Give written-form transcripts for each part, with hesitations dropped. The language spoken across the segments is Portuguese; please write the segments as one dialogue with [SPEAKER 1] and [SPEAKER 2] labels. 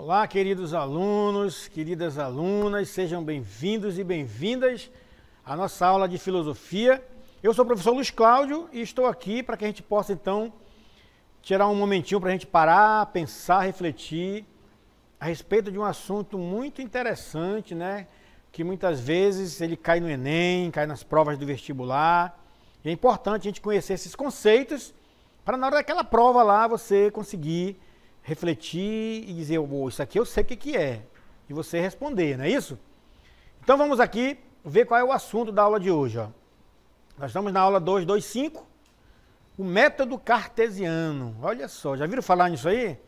[SPEAKER 1] Olá, queridos alunos, queridas alunas, sejam bem-vindos e bem-vindas à nossa aula de filosofia. Eu sou o professor Luiz Cláudio e estou aqui para que a gente possa, então, tirar um momentinho para a gente parar, pensar, refletir a respeito de um assunto muito interessante, né? Que muitas vezes ele cai no Enem, cai nas provas do vestibular. E é importante a gente conhecer esses conceitos para na hora daquela prova lá você conseguir refletir e dizer, oh, isso aqui eu sei o que é, e você responder, não é isso? Então vamos aqui ver qual é o assunto da aula de hoje. Ó. Nós estamos na aula 225, o método cartesiano. Olha só, já viram falar nisso aí?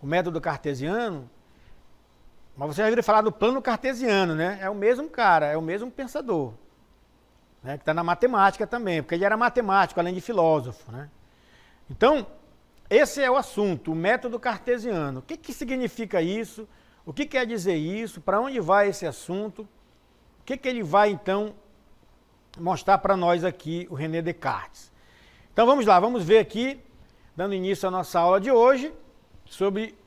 [SPEAKER 1] O método cartesiano? Mas vocês já viram falar do plano cartesiano, né? É o mesmo cara, é o mesmo pensador, né? Que está na matemática também, porque ele era matemático, além de filósofo, né? Então, esse é o assunto, o método cartesiano. O que significa isso? O que quer dizer isso? Para onde vai esse assunto? O que ele vai, então, mostrar para nós aqui, o René Descartes? Então vamos lá, vamos ver aqui, dando início à nossa aula de hoje, sobre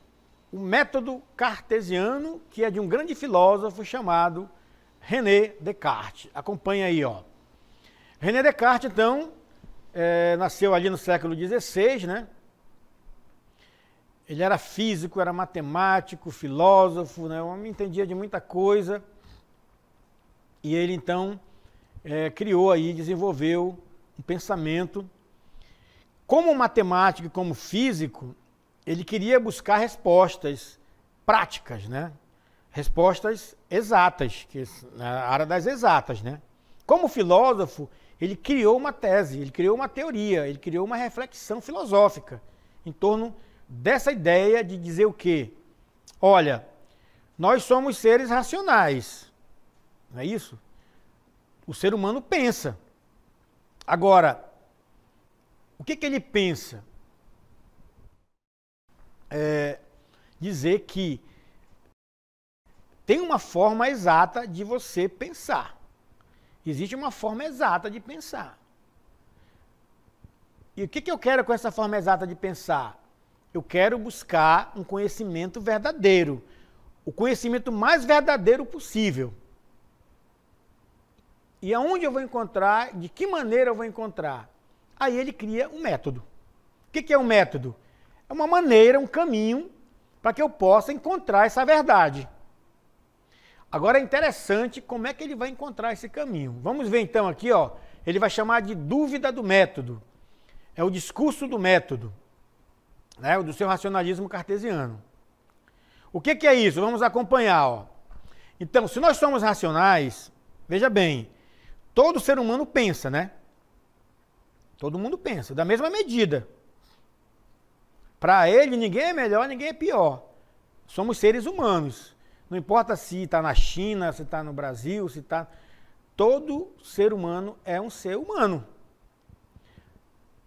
[SPEAKER 1] o método cartesiano, que é de um grande filósofo chamado René Descartes. Acompanha aí, ó. René Descartes, então, nasceu ali no século XVI, né? Ele era físico, era matemático, filósofo, né? O homem entendia de muita coisa. E ele, então, criou aí, desenvolveu um pensamento. Como matemático e como físico, ele queria buscar respostas práticas, né? Respostas exatas, que na área das exatas, né? Como filósofo, ele criou uma tese, ele criou uma teoria, ele criou uma reflexão filosófica em torno dessa ideia de dizer o quê? Olha, nós somos seres racionais, não é isso? O ser humano pensa. Agora, o que ele pensa? Dizer que tem uma forma exata de você pensar. Existe uma forma exata de pensar. E o que eu quero com essa forma exata de pensar? Eu quero buscar um conhecimento verdadeiro, o conhecimento mais verdadeiro possível. E aonde eu vou encontrar, de que maneira eu vou encontrar? Aí ele cria um método. O que é um método? É uma maneira, um caminho, para que eu possa encontrar essa verdade. Agora é interessante como é que ele vai encontrar esse caminho. Vamos ver então aqui, ó, ele vai chamar de dúvida do método. É o discurso do método. Né, o do seu racionalismo cartesiano. O que é isso? Vamos acompanhar. Ó. Então, se nós somos racionais, veja bem, todo ser humano pensa, né? Todo mundo pensa, da mesma medida. Para ele, ninguém é melhor, ninguém é pior. Somos seres humanos. Não importa se está na China, se está no Brasil, se está... Todo ser humano é um ser humano.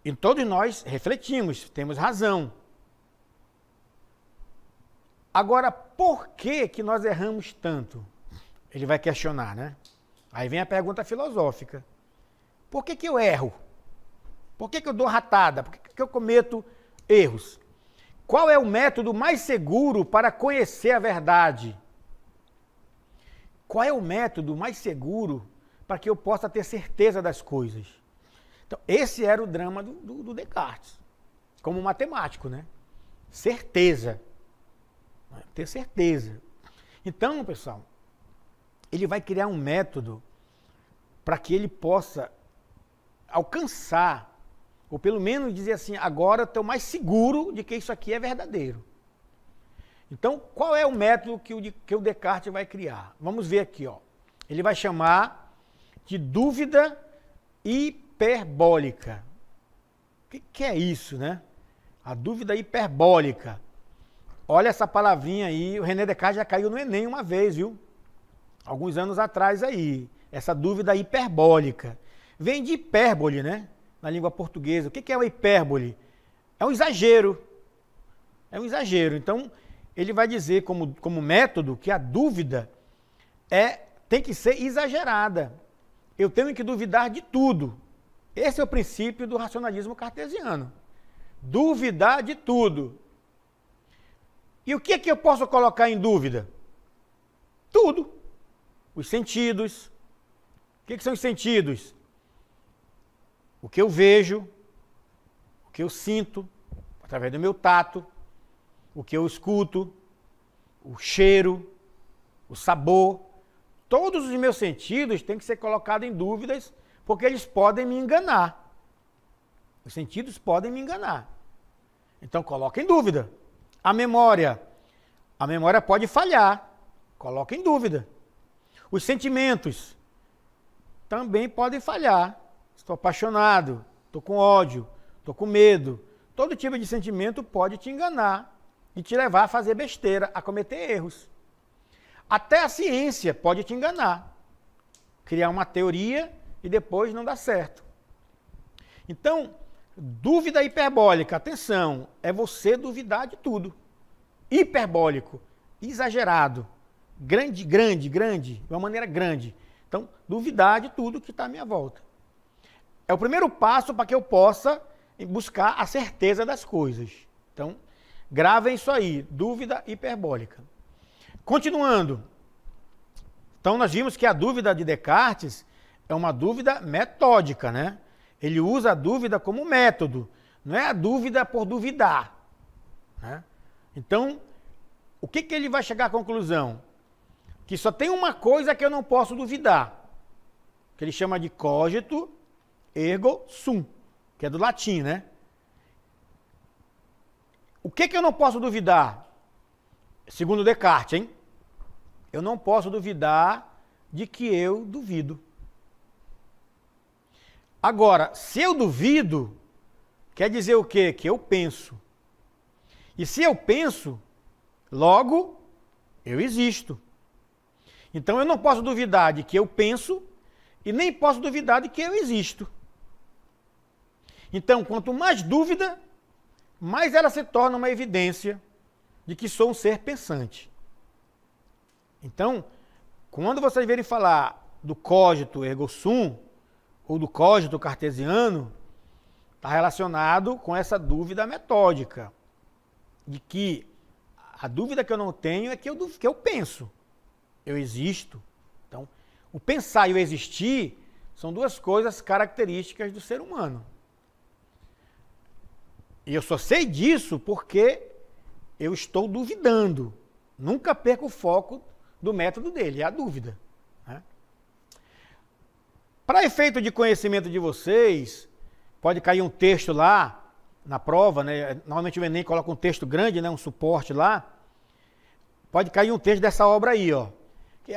[SPEAKER 1] E todos nós refletimos, temos razão. Agora, por que nós erramos tanto? Ele vai questionar, né? Aí vem a pergunta filosófica. Por que eu erro? Por que eu dou ratada? Por que eu cometo erros? Qual é o método mais seguro para conhecer a verdade? Qual é o método mais seguro para que eu possa ter certeza das coisas? Então, esse era o drama do Descartes, como matemático, né? Certeza. Ter certeza. Então, pessoal, ele vai criar um método para que ele possa alcançar, ou pelo menos dizer assim, agora estou mais seguro de que isso aqui é verdadeiro. Então, qual é o método que o Descartes vai criar? Vamos ver aqui, ó. Ele vai chamar de dúvida hiperbólica. O que é isso, né? A dúvida hiperbólica. Olha essa palavrinha aí, o René Descartes já caiu no Enem uma vez, viu? Alguns anos atrás aí. Essa dúvida hiperbólica. Vem de hipérbole, né? Na língua portuguesa. O que é uma hipérbole? É um exagero. É um exagero. Então, ele vai dizer como método que a dúvida tem que ser exagerada. Eu tenho que duvidar de tudo. Esse é o princípio do racionalismo cartesiano. Duvidar de tudo. E o que é que eu posso colocar em dúvida? Tudo. Os sentidos. O que são os sentidos? O que eu vejo, o que eu sinto, através do meu tato, o que eu escuto, o cheiro, o sabor. Todos os meus sentidos têm que ser colocados em dúvidas, porque eles podem me enganar. Os sentidos podem me enganar. Então, coloca em dúvida. A memória pode falhar. Coloca em dúvida. Os sentimentos também podem falhar. Estou apaixonado, estou com ódio, estou com medo. Todo tipo de sentimento pode te enganar e te levar a fazer besteira, a cometer erros. Até a ciência pode te enganar. Criar uma teoria e depois não dar certo. Então, dúvida hiperbólica, atenção, é você duvidar de tudo. Hiperbólico, exagerado, grande, de uma maneira grande. Então, duvidar de tudo que está à minha volta. É o primeiro passo para que eu possa buscar a certeza das coisas. Então, gravem isso aí, dúvida hiperbólica. Continuando. Então, nós vimos que a dúvida de Descartes é uma dúvida metódica, né? Ele usa a dúvida como método, não é a dúvida por duvidar, né? Então, o que ele vai chegar à conclusão? Que só tem uma coisa que eu não posso duvidar, que ele chama de cogito ergo sum, que é do latim, né? O que eu não posso duvidar? Segundo Descartes, hein? Eu não posso duvidar de que eu duvido. Agora, se eu duvido, quer dizer o quê? Que eu penso. E se eu penso, logo eu existo. Então eu não posso duvidar de que eu penso e nem posso duvidar de que eu existo. Então, quanto mais dúvida, mais ela se torna uma evidência de que sou um ser pensante. Então, quando vocês verem falar do cogito ergo sum, ou do cogito cartesiano, está relacionado com essa dúvida metódica, de que a dúvida que eu não tenho é que eu penso, eu existo. Então, o pensar e o existir são duas coisas características do ser humano. E eu só sei disso porque eu estou duvidando. Nunca perco o foco do método dele, é a dúvida, né? Para efeito de conhecimento de vocês, pode cair um texto lá na prova, né? Normalmente o Enem coloca um texto grande, né? Um suporte lá. Pode cair um texto dessa obra aí, ó, que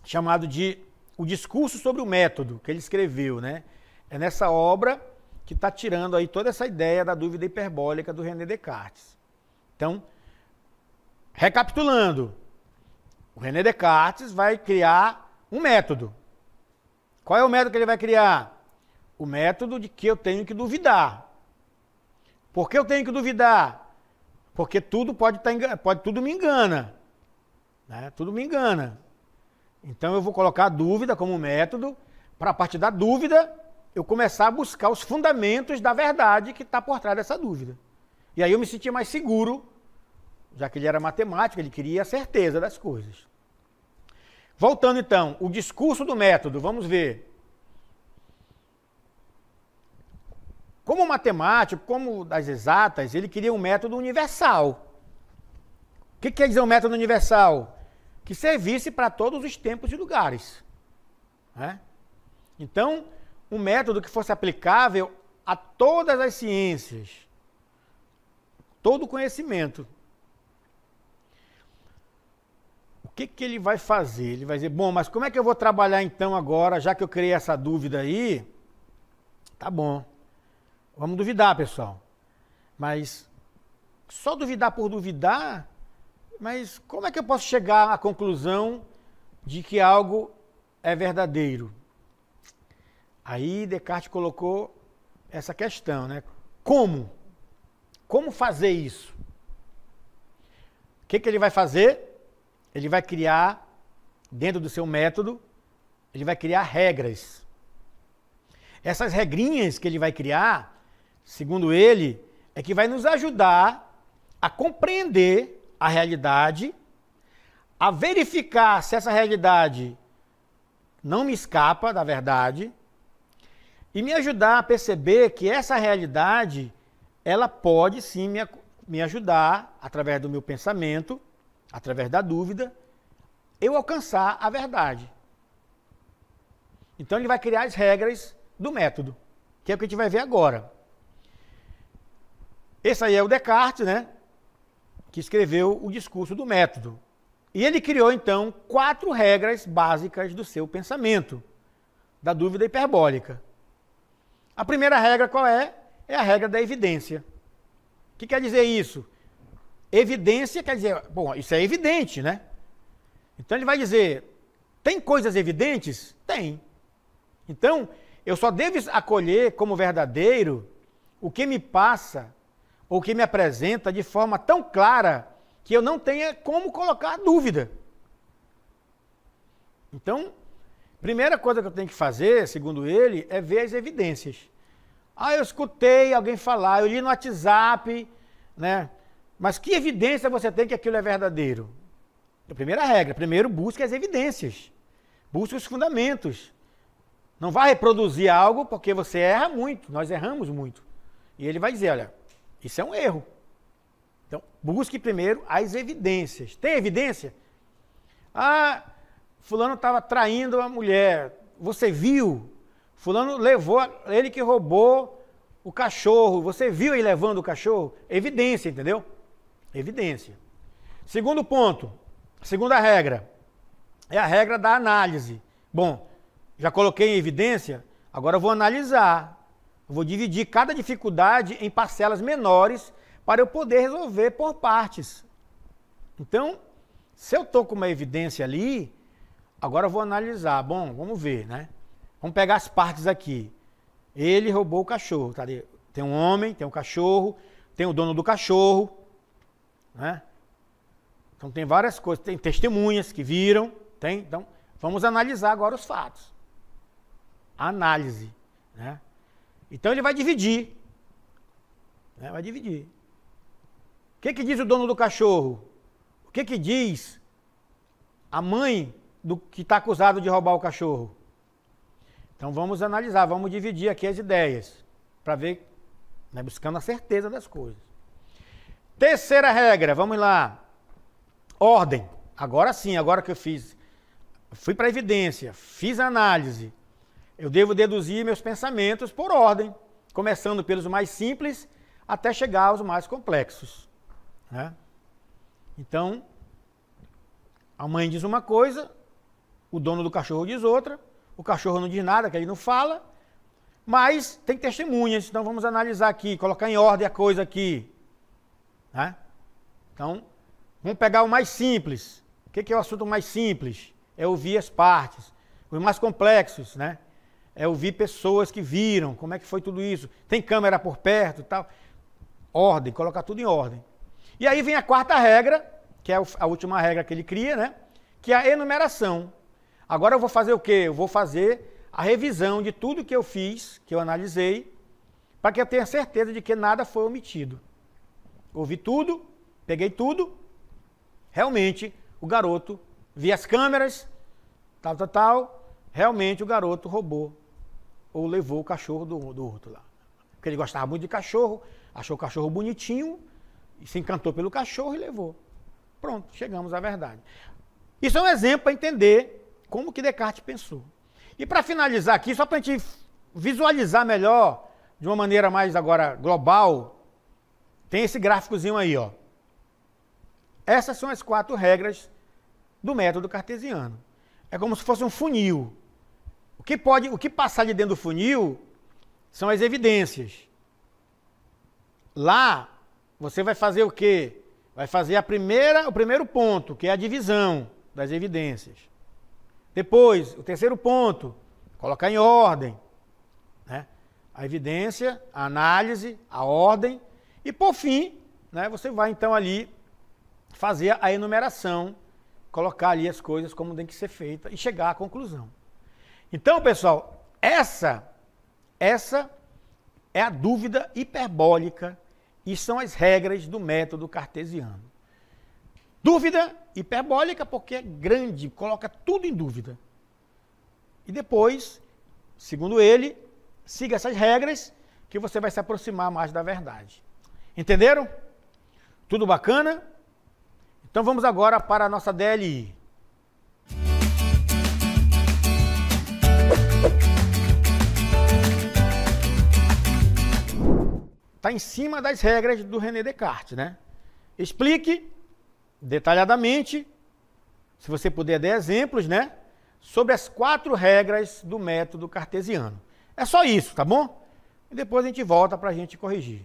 [SPEAKER 1] chamado de O Discurso sobre o Método, que ele escreveu, né? É nessa obra que está tirando aí toda essa ideia da dúvida hiperbólica do René Descartes. Então, recapitulando, o René Descartes vai criar um método. Qual é o método que ele vai criar? O método de que eu tenho que duvidar. Por que eu tenho que duvidar? Porque tudo tudo me engana, né? Tudo me engana. Então eu vou colocar a dúvida como método, para a partir da dúvida eu começar a buscar os fundamentos da verdade que está por trás dessa dúvida. E aí eu me sentia mais seguro, já que ele era matemático, ele queria a certeza das coisas. Voltando então, o discurso do método, vamos ver. Como matemático, como das exatas, ele queria um método universal. O que quer dizer um método universal? Que servisse para todos os tempos e lugares, né? Então, um método que fosse aplicável a todas as ciências, todo o conhecimento. O que ele vai fazer? Ele vai dizer, bom, mas como é que eu vou trabalhar então agora, já que eu criei essa dúvida aí? Tá bom, vamos duvidar, pessoal. Mas só duvidar por duvidar, mas como é que eu posso chegar à conclusão de que algo é verdadeiro? Aí Descartes colocou essa questão, né? Como? Como fazer isso? O que ele vai fazer? Ele vai criar, dentro do seu método, ele vai criar regras. Essas regrinhas que ele vai criar, segundo ele, é que vai nos ajudar a compreender a realidade, a verificar se essa realidade não me escapa da verdade e me ajudar a perceber que essa realidade, ela pode sim me ajudar, através do meu pensamento, através da dúvida, eu alcançar a verdade. Então ele vai criar as regras do método, que é o que a gente vai ver agora. Esse aí é o Descartes, né? Que escreveu o discurso do método. E ele criou, então, 4 regras básicas do seu pensamento, da dúvida hiperbólica. A primeira regra qual é? É a regra da evidência. O que quer dizer isso? Evidência quer dizer, bom, isso é evidente, né? Então ele vai dizer, tem coisas evidentes? Tem. Então, eu só devo acolher como verdadeiro o que me passa ou que me apresenta de forma tão clara que eu não tenha como colocar dúvida. Então, primeira coisa que eu tenho que fazer, segundo ele, é ver as evidências. Ah, eu escutei alguém falar, eu li no WhatsApp, né? Mas que evidência você tem que aquilo é verdadeiro? A primeira regra, primeiro busque as evidências. Busque os fundamentos. Não vai reproduzir algo porque você erra muito, nós erramos muito. E ele vai dizer, olha, isso é um erro. Então, busque primeiro as evidências. Tem evidência? Ah, fulano estava traindo a mulher. Você viu? Fulano levou, ele que roubou o cachorro. Você viu ele levando o cachorro? Evidência, entendeu? Evidência. Segundo ponto, segunda regra, é a regra da análise. Bom, já coloquei em evidência, agora eu vou analisar. Eu vou dividir cada dificuldade em parcelas menores para eu poder resolver por partes. Então, se eu estou com uma evidência ali, agora eu vou analisar. Bom, vamos ver, né? Vamos pegar as partes aqui. Ele roubou o cachorro. Tá ali. Tem um homem, tem um cachorro, tem o dono do cachorro, né? Então tem várias coisas, tem testemunhas que viram, tem. Então, vamos analisar agora os fatos. Análise, né? Então ele vai dividir. Né? Vai dividir. O que diz o dono do cachorro? O que diz a mãe do que está acusado de roubar o cachorro? Então vamos analisar, vamos dividir aqui as ideias, para ver, né, buscando a certeza das coisas. Terceira regra, vamos lá. Ordem. Agora sim, agora que eu fui para a evidência, fiz a análise, eu devo deduzir meus pensamentos por ordem, começando pelos mais simples até chegar aos mais complexos. Né? Então, a mãe diz uma coisa, o dono do cachorro diz outra, o cachorro não diz nada, que ele não fala, mas tem testemunhas, então vamos analisar aqui, colocar em ordem a coisa aqui. Né? Então, vamos pegar o mais simples. O que é o assunto mais simples? É ouvir as partes. Os mais complexos, né? É ouvir pessoas que viram, como é que foi tudo isso. Tem câmera por perto e tal. Ordem, colocar tudo em ordem. E aí vem a quarta regra, que é a última regra que ele cria, né? Que é a enumeração. Agora eu vou fazer o quê? Eu vou fazer a revisão de tudo que eu fiz, que eu analisei, para que eu tenha certeza de que nada foi omitido. Ouvi tudo, peguei tudo, realmente o garoto via as câmeras, tal, realmente o garoto roubou ou levou o cachorro do outro lá. Porque ele gostava muito de cachorro, achou o cachorro bonitinho, e se encantou pelo cachorro e levou. Pronto, chegamos à verdade. Isso é um exemplo para entender como que Descartes pensou. E para finalizar aqui, só para a gente visualizar melhor, de uma maneira mais agora global, tem esse gráficozinho aí, ó. Essas são as 4 regras do método cartesiano. É como se fosse um funil. O que passar de dentro do funil são as evidências. Lá, você vai fazer o quê? Vai fazer o primeiro ponto, que é a divisão das evidências. Depois, o terceiro ponto, colocar em ordem, né? A evidência, a análise, a ordem. E, por fim, né, você vai, então, ali fazer a enumeração, colocar ali as coisas como tem que ser feita e chegar à conclusão. Então, pessoal, essa é a dúvida hiperbólica E são as regras do método cartesiano. Dúvida hiperbólica porque é grande, coloca tudo em dúvida. E depois, segundo ele, siga essas regras que você vai se aproximar mais da verdade. Entenderam? Tudo bacana? Então vamos agora para a nossa DLI. Está em cima das regras do René Descartes, né? Explique detalhadamente, se você puder dar exemplos, né? Sobre as 4 regras do método cartesiano. É só isso, tá bom? E depois a gente volta para a gente corrigir.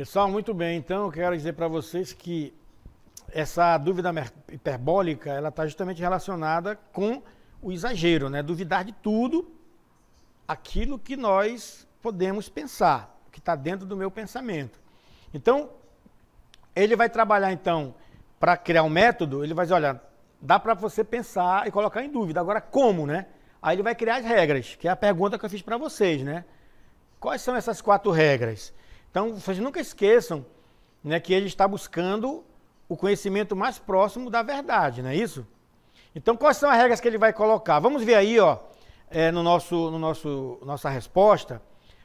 [SPEAKER 1] Pessoal, muito bem. Então, eu quero dizer para vocês que essa dúvida hiperbólica, ela está justamente relacionada com o exagero, né? Duvidar de tudo aquilo que nós podemos pensar, que está dentro do meu pensamento. Então, ele vai trabalhar, então, para criar um método, ele vai dizer, olha, dá para você pensar e colocar em dúvida. Agora, como, né? Aí ele vai criar as regras, que é a pergunta que eu fiz para vocês, né? Quais são essas 4 regras? Então, vocês nunca esqueçam, né, que ele está buscando o conhecimento mais próximo da verdade, não é isso? Então, quais são as regras que ele vai colocar? Vamos ver aí, ó, nossa resposta,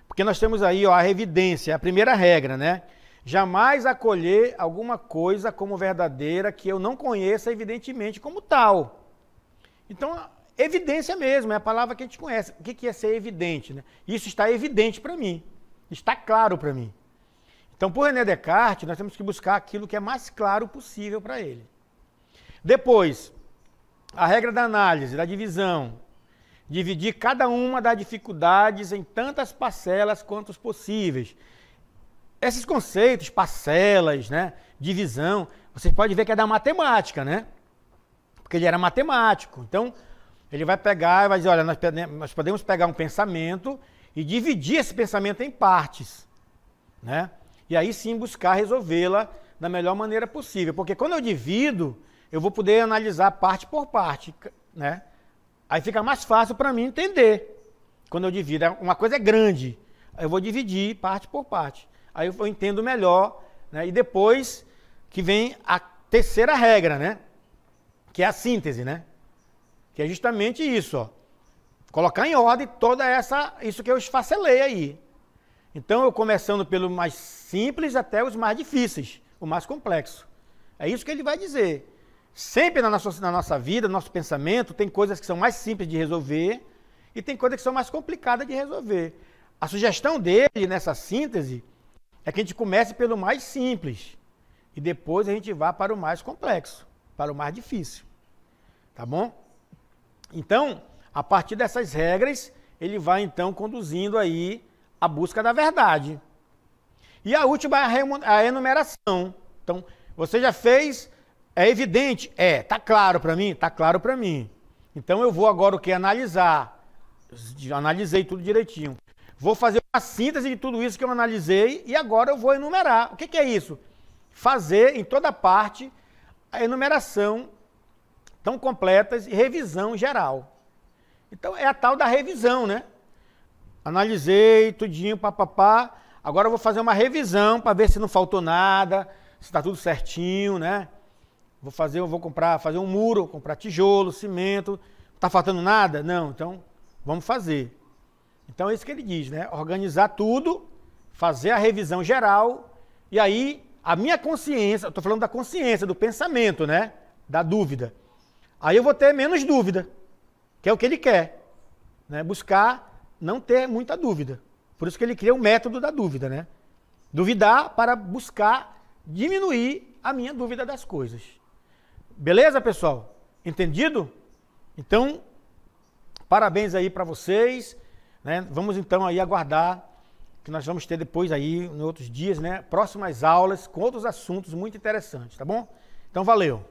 [SPEAKER 1] porque nós temos aí, ó, a evidência, a primeira regra, né? Jamais acolher alguma coisa como verdadeira que eu não conheça, evidentemente, como tal. Então, evidência mesmo, é a palavra que a gente conhece. O que é ser evidente, né? Isso está evidente para mim, está claro para mim. Então, por René Descartes, nós temos que buscar aquilo que é mais claro possível para ele. Depois, a regra da análise, da divisão. Dividir cada uma das dificuldades em tantas parcelas quanto possíveis. Esses conceitos, parcelas, né, divisão, vocês podem ver que é da matemática, né? Porque ele era matemático. Então, ele vai pegar e vai dizer, olha, nós podemos pegar um pensamento e dividir esse pensamento em partes, né? E aí sim buscar resolvê-la da melhor maneira possível. Porque quando eu divido, eu vou poder analisar parte por parte, né? Aí fica mais fácil para mim entender. Quando eu divido, uma coisa é grande, aí eu vou dividir parte por parte. Aí eu entendo melhor, né? E depois que vem a terceira regra, né? Que é a síntese, né? Que é justamente isso, ó. Colocar em ordem toda isso que eu esfacelei aí. Então, eu começando pelo mais simples até os mais difíceis, o mais complexo. É isso que ele vai dizer. Sempre na nossa vida, no nosso pensamento, tem coisas que são mais simples de resolver e tem coisas que são mais complicadas de resolver. A sugestão dele nessa síntese é que a gente comece pelo mais simples e depois a gente vá para o mais complexo, para o mais difícil. Tá bom? Então, a partir dessas regras, ele vai então conduzindo aí a busca da verdade. E a última é a enumeração. Então, você já fez, é evidente? Tá claro para mim? Tá claro para mim. Então, eu vou agora o que? Analisar. Analisei tudo direitinho. Vou fazer uma síntese de tudo isso que eu analisei e agora eu vou enumerar. O que é isso? Fazer em toda parte a enumeração tão completas e revisão geral. Então, é a tal da revisão, né? Analisei tudinho, papapá. Agora eu vou fazer uma revisão para ver se não faltou nada, se está tudo certinho, né? Fazer um muro, comprar tijolo, cimento. Está faltando nada? Não, então vamos fazer. Então é isso que ele diz, né? Organizar tudo, fazer a revisão geral, e aí a minha consciência, estou falando da consciência, do pensamento, né? Da dúvida. Aí eu vou ter menos dúvida, que é o que ele quer, né? Buscar não ter muita dúvida. Por isso que ele cria o método da dúvida, né? Duvidar para buscar diminuir a minha dúvida das coisas. Beleza, pessoal? Entendido? Então, parabéns aí para vocês, né? Vamos então aí aguardar que nós vamos ter depois aí, em outros dias, né? Próximas aulas com outros assuntos muito interessantes, tá bom? Então, valeu!